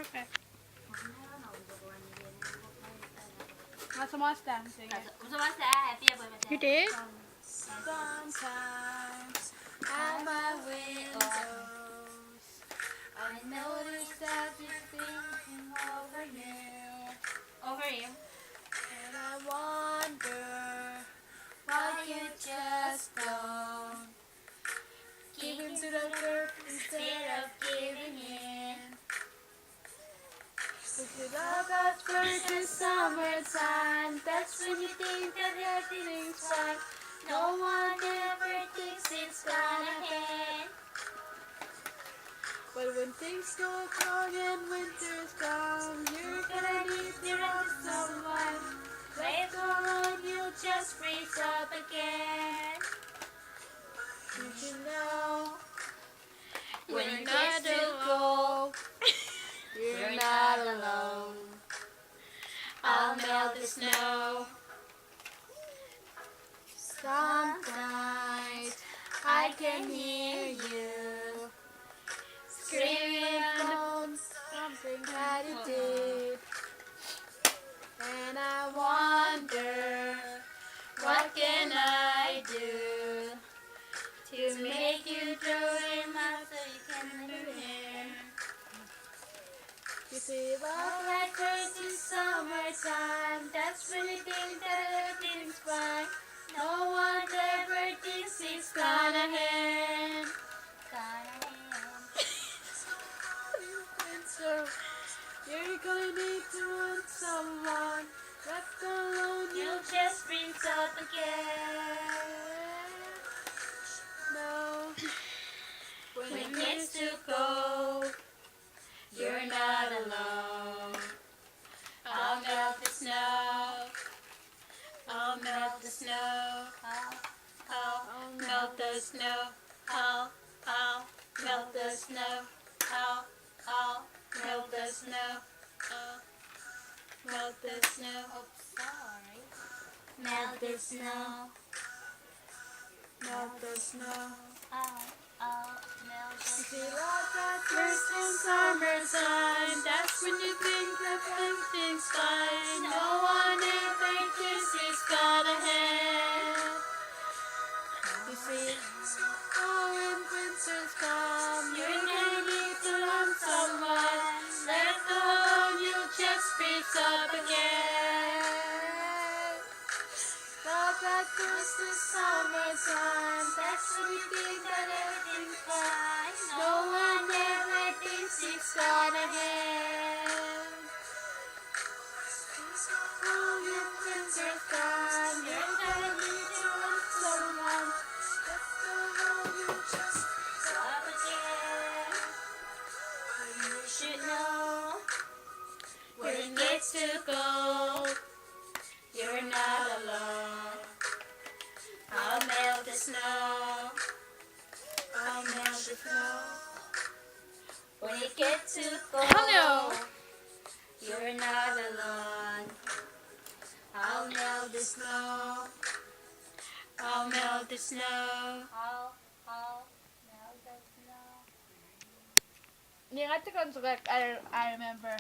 perfect. What's the most time? You did? Sometimes at my windows I notice that you're thinking over you. And I wonder why you just don't give in to the curve instead of giving in. If you love at first in summertime, that's when you think that everything's fine. No one ever thinks it's gonna end. But when things go wrong and winter's come, you're gonna need to run to someone. Later on, you'll just freeze up again. You should know when it gets too cold, you're not alone. I'll melt the snow. Sometimes I can hear you screaming on something that you did. And I wonder, what can I do to make you throw him out so you can live in? You see, love like crazy summertime, that's when you think that everything's fine. No one ever thinks it's gonna end. So you're gonna need to want someone. Left alone, you'll just freeze up again. No, when it gets too cold, you're not alone. I'll melt the snow. I'll melt the snow. I'll melt the snow. I'll melt the snow. I'll melt the snow. Melt the snow. Melt the snow. Melt the snow. You see, love at first in summertime, that's when you think that everything's fine. No one ever thinks it's gonna end. You see, oh, when winter's come, you're gonna need to love someone. Left alone, you'll just freeze up again. Love at first in summertime, that's when you think that everything's fine. No one ever thinks it's gonna end. Oh, when winter's come, you're gonna need to love someone. Left alone, you'll just freeze up again. But you should know, when it gets too cold, you're not alone. I'll melt the snow. I'll melt the snow. When it gets too cold, you're not alone. I'll melt the snow. I'll melt the snow. I'll melt the snow. Ingacn, I remember.